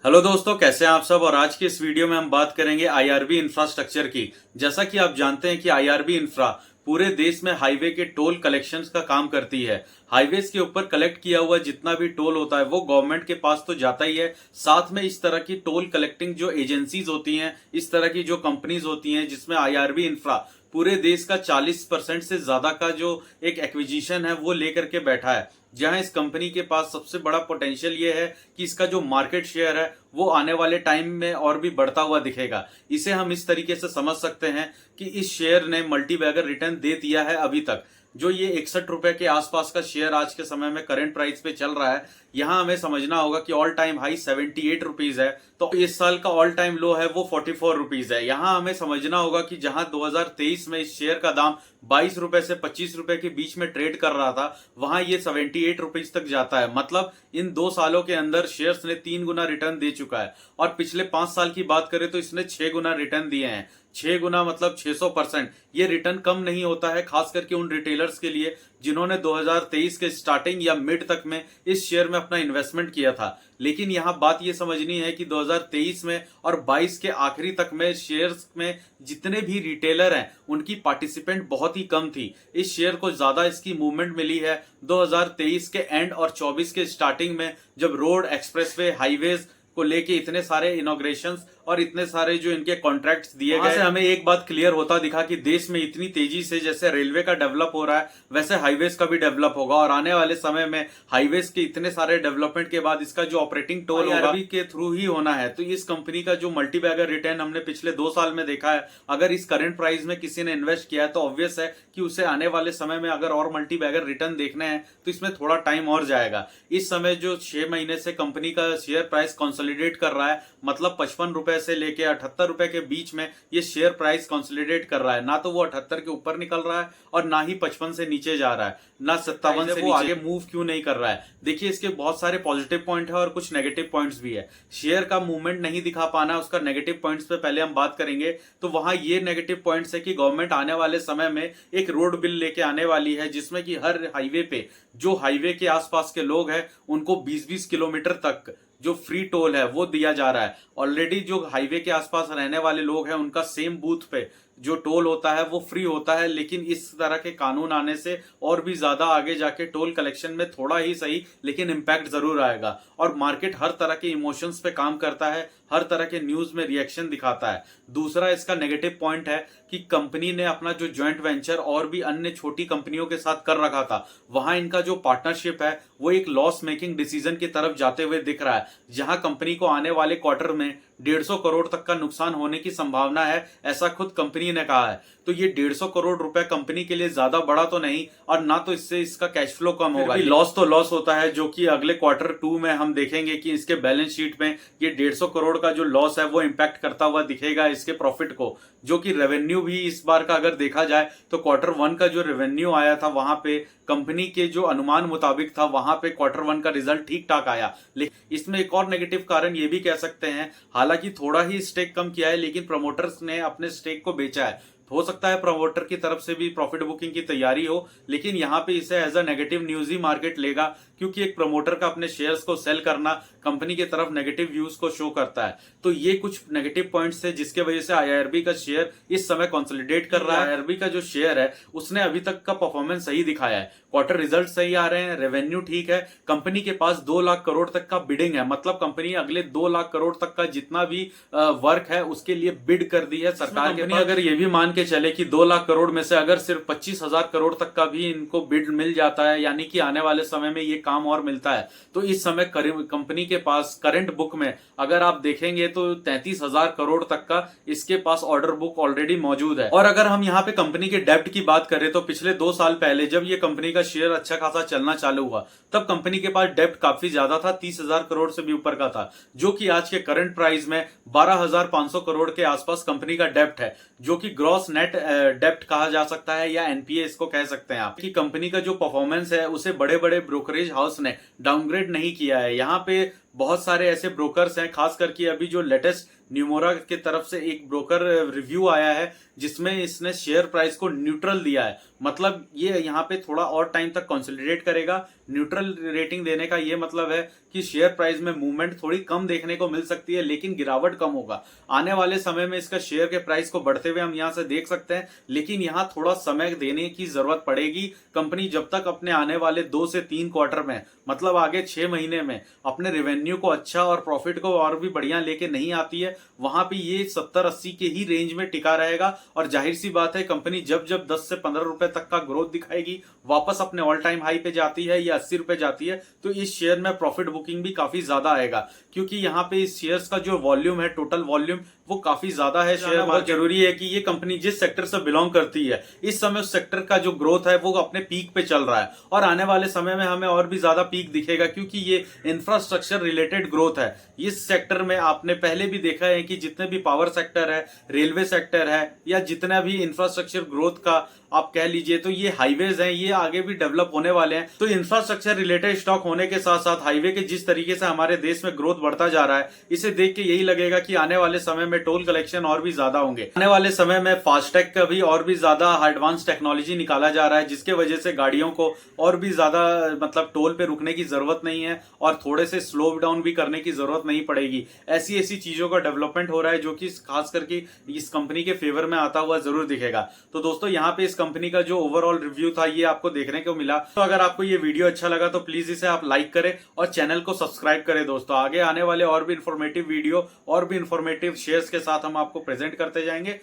Hello दोस्तों, कैसे हैं आप सब। और आज की इस वीडियो में हम बात करेंगे आईआरबी इंफ्रास्ट्रक्चर की। जैसा कि आप जानते हैं कि आईआरबी इंफ्रा पूरे देश में हाईवे के टोल कलेक्शंस का काम करती है। हाईवेज के ऊपर कलेक्ट किया हुआ जितना भी टोल होता है वो गवर्नमेंट के पास तो जाता ही है, साथ में इस तरह की टोल कलेक्टिंग जो एजेंसीज होती हैं, इस तरह की जो कंपनीज होती हैं, जिसमें आईआरबी इंफ्रा पूरे देश का 40% से ज्यादा का जो एक एक्विजिशन है वो लेकर के बैठा है। जहां इस कंपनी के पास सबसे बड़ा पोटेंशियल ये है कि इसका जो मार्केट शेयर है वो आने वाले टाइम में और भी बढ़ता हुआ दिखेगा। इसे हम इस तरीके से समझ सकते हैं कि इस शेयर ने मल्टी बैगर रिटर्न दे दिया है अभी तक। जो ये 61 रुपए के आसपास का शेयर आज के समय में करंट प्राइस पे चल रहा है, यहाँ हमें समझना होगा कि ऑल टाइम हाई 78 रुपीज है, तो इस साल का ऑल टाइम लो है वो 44 रुपीज है। यहाँ हमें समझना होगा कि जहां 2023 में इस शेयर का दाम 22 रुपए से 25 रुपए के बीच में ट्रेड कर रहा था, वहां ये 78 रुपीज तक जाता है। मतलब इन 2 सालों के अंदर शेयर्स ने 3 गुना रिटर्न दे चुका है। और पिछले 5 साल की बात करें तो इसने 6 गुना रिटर्न दिए हैं। 6 गुना मतलब 600%। ये रिटर्न कम नहीं होता है, खास करके उन रिटेलर्स के लिए जिन्होंने 2023 के स्टार्टिंग या मिड तक में इस शेयर में अपना इन्वेस्टमेंट किया था। लेकिन यहाँ बात ये समझनी है कि 2023 में और 22 के आखिरी तक में शेयर्स में जितने भी रिटेलर हैं उनकी पार्टिसिपेंट बहुत ही कम थी। इस शेयर को ज्यादा इसकी मूवमेंट मिली है 2023 के एंड और 24 के स्टार्टिंग में, जब रोड, एक्सप्रेसवे, हाईवेज को लेके इतने सारे इनॉग्रेशंस और इतने सारे जो इनके कॉन्ट्रैक्ट्स दिए गए। हमें एक बात क्लियर होता दिखा कि देश में इतनी तेजी से जैसे रेलवे का डेवलप हो रहा है वैसे हाईवेज का भी डेवलप होगा, और आने वाले समय में हाईवेज के इतने सारे डेवलपमेंट के बाद इसका जो ऑपरेटिंग टोल होगा आईआरबी के थ्रू ही होना है। तो इस कंपनी का जो मल्टी बैगर रिटर्न हमने पिछले 2 साल में देखा है, अगर इस करंट प्राइस में किसी ने इन्वेस्ट किया है तो ऑब्वियस है कि उसे आने वाले समय में अगर और मल्टी बैगर रिटर्न देखने हैं तो इसमें थोड़ा टाइम और जाएगा। इस समय जो 6 महीने से कंपनी का शेयर प्राइस कंसोलिडेट कर रहा है, मतलब 55 रुपए से लेके 78 रुपए के बीच में ये शेयर प्राइस कंसोलिडेट कर रहा है। ना तो वो 78 के ऊपर निकल रहा है और ना ही 55 से नीचे जा रहा है, ना 57 से वो आगे मूव क्यों नहीं कर रहा है। देखिए, इसके बहुत सारे पॉजिटिव पॉइंट है और कुछ नेगेटिव पॉइंट्स भी है। शेयर का मूवमेंट नहीं दिखा पाना, उसका नेगेटिव पॉइंट्स पे पहले हम बात करेंगे। तो वहां ये नेगेटिव पॉइंट्स है कि गवर्नमेंट आने वाले समय में एक रोड बिल लेके आने वाली है, जिसमें कि हर हाईवे पे जो हाईवे के आसपास के लोग हैं उनको 20-20 किलोमीटर तक जो फ्री टोल है वो दिया जा रहा है। ऑलरेडी जो हाईवे के आसपास रहने वाले लोग हैं उनका सेम बूथ पे जो टोल होता है वो फ्री होता है, लेकिन इस तरह के कानून आने से और भी ज्यादा आगे जाके टोल कलेक्शन में थोड़ा ही सही लेकिन इम्पैक्ट जरूर आएगा। और मार्केट हर तरह के इमोशंस पे काम करता है, हर तरह के न्यूज में रिएक्शन दिखाता है। दूसरा इसका नेगेटिव पॉइंट है कि कंपनी ने अपना जो ज्वाइंट वेंचर और भी अन्य छोटी कंपनियों के साथ कर रखा था, वहां इनका जो पार्टनरशिप है वो एक लॉस मेकिंग डिसीजन की तरफ जाते हुए दिख रहा है, जहां कंपनी को आने वाले क्वार्टर में 150 करोड़ तक का नुकसान होने की संभावना है, ऐसा खुद कंपनी ने कहा है। तो ये 150 करोड़ रुपए कंपनी के लिए ज्यादा बड़ा तो नहीं, और ना तो इससे इसका कैश फ्लो कम होगा। लॉस तो लॉस होता है, जो कि अगले क्वार्टर 2 में हम देखेंगे कि इसके बैलेंस शीट में ये 150 करोड़ का जो लॉस है वो इंपैक्ट करता हुआ दिखेगा इसके प्रॉफिट को। जो कि रेवेन्यू भी इस बार का अगर देखा जाए तो Q1 का जो रेवेन्यू आया था वहां पे कंपनी के जो अनुमान मुताबिक था, वहां पे Q1 का रिजल्ट ठीक ठाक आया। लेकिन इसमें एक और नेगेटिव कारण ये भी कह सकते हैं, हालांकि थोड़ा ही स्टेक कम किया है लेकिन प्रमोटर्स ने अपने स्टेक को बेचा है। हो सकता है प्रमोटर की तरफ से भी प्रॉफिट बुकिंग की तैयारी हो, लेकिन यहाँ पे इसे एज अ नेगेटिव न्यूज ही मार्केट लेगा, क्योंकि एक प्रमोटर का अपने शेयर्स को सेल करना कंपनी की तरफ नेगेटिव व्यूज को शो करता है। तो ये कुछ नेगेटिव पॉइंट्स है जिसके वजह से आईआरबी का शेयर इस समय कंसोलिडेट कर रहा है। आईआरबी का जो शेयर है उसने अभी तक का परफॉर्मेंस सही दिखाया है, क्वार्टर रिजल्ट सही आ रहे हैं, रेवेन्यू ठीक है, कंपनी के पास 2 लाख करोड़ तक का बिडिंग है। मतलब कंपनी अगले 2 लाख करोड़ तक का जितना भी वर्क है उसके लिए बिड कर दी है सरकार के पास। अगर ये भी मान के चले कि 2 लाख करोड़ में से अगर सिर्फ 25,000 करोड़ तक का भी इनको बिड मिल जाता है, यानी कि आने वाले समय में ये काम और मिलता है, तो इस समय कंपनी के पास करंट बुक में अगर आप देखेंगे तो 33,000 करोड़ तक का इसके पास ऑर्डर बुक ऑलरेडी मौजूद है। और अगर हम यहाँ पे कंपनी के डेब्ट की बात करें तो पिछले 2 साल पहले जब ये कंपनी का शेयर अच्छा खासा चलना चालू हुआ तब कंपनी के पास डेब्ट काफी ज्यादा था, 30,000 करोड़ से भी ऊपर का था, जो कि आज के करंट प्राइस में 12,500 करोड़ के आसपास कंपनी का डेब्ट है, जो कि ग्रॉस नेट डेब्ट कहा जा सकता है या एनपीए इसको कह सकते हैं आप। कि कंपनी का जो परफॉर्मेंस है उसे बड़े बड़े ब्रोकरेज हाउस ने डाउनग्रेड नहीं किया है। यहाँ पे बहुत सारे ऐसे ब्रोकर्स हैं, खास करके अभी जो लेटेस्ट न्यूमोरा की तरफ से एक ब्रोकर रिव्यू आया है जिसमें इसने शेयर प्राइस को न्यूट्रल दिया है। मतलब ये यहाँ पे थोड़ा और टाइम तक कंसोलिडेट करेगा। न्यूट्रल रेटिंग देने का ये मतलब है कि शेयर प्राइस में मूवमेंट थोड़ी कम देखने को मिल सकती है, लेकिन गिरावट कम होगा। आने वाले समय में इसका शेयर के प्राइस को बढ़ते हुए हम यहाँ से देख सकते हैं, लेकिन यहाँ थोड़ा समय देने की जरूरत पड़ेगी। कंपनी जब तक अपने आने वाले 2 से 3 क्वार्टर में, मतलब आगे 6 महीने में अपने रेवेन्यू को अच्छा और प्रॉफिट को और भी बढ़िया लेके नहीं आती है, वहां पे ये 70-80 के ही रेंज में टिका रहेगा। और जाहिर सी बात है, कंपनी जब जब 10 से 15 रुपए तक का ग्रोथ दिखाएगी, वापस अपने ऑल टाइम हाई पे जाती है या 80 रुपए जाती है, तो इस शेयर में प्रॉफिट बुकिंग भी काफी ज्यादा आएगा। क्योंकि यहाँ पे इस शेयर्स का जो वॉल्यूम है, टोटल वॉल्यूम, वो काफी ज्यादा है। शेयर बहुत जरूरी है कि ये कंपनी जिस सेक्टर से बिलोंग करती है, इस समय उस सेक्टर का जो ग्रोथ है वो अपने पीक पे चल रहा है, और आने वाले समय में हमें और भी ज्यादा पीक दिखेगा, क्योंकि ये इंफ्रास्ट्रक्चर रिलेटेड ग्रोथ है। इस सेक्टर में आपने पहले भी देखा है कि जितने भी पावर सेक्टर है, रेलवे सेक्टर है, या जितना भी इंफ्रास्ट्रक्चर ग्रोथ का आप कह लीजिए, तो ये हाईवेज हैं, ये आगे भी डेवलप होने वाले हैं। तो इंफ्रास्ट्रक्चर रिलेटेड स्टॉक होने के साथ साथ हाईवे के जिस तरीके से हमारे देश में ग्रोथ बढ़ता जा रहा है, इसे देख के यही लगेगा कि आने वाले समय में टोल कलेक्शन और भी ज्यादा होंगे। आने वाले समय में फास्टैग का भी और भी ज्यादा एडवांस टेक्नोलॉजी निकाला जा रहा है, जिसके वजह से गाड़ियों को और भी ज्यादा मतलब टोल पे रुकने की जरूरत नहीं है और थोड़े से स्लो डाउन भी करने की जरूरत नहीं पड़ेगी। ऐसी ऐसी चीजों का डेवलपमेंट हो रहा है जो कि खास करके इस कंपनी के फेवर में आता हुआ जरूर दिखेगा। तो दोस्तों, यहाँ पे इस कंपनी का जो ओवरऑल रिव्यू था ये आपको देखने को मिला। तो अगर आपको ये वीडियो अच्छा लगा तो प्लीज इसे आप लाइक करें और चैनल को सब्सक्राइब करें। दोस्तों, आगे आने वाले और भी इंफॉर्मेटिव वीडियो और भी इंफॉर्मेटिव शेयर्स के साथ हम आपको प्रेजेंट करते जाएंगे।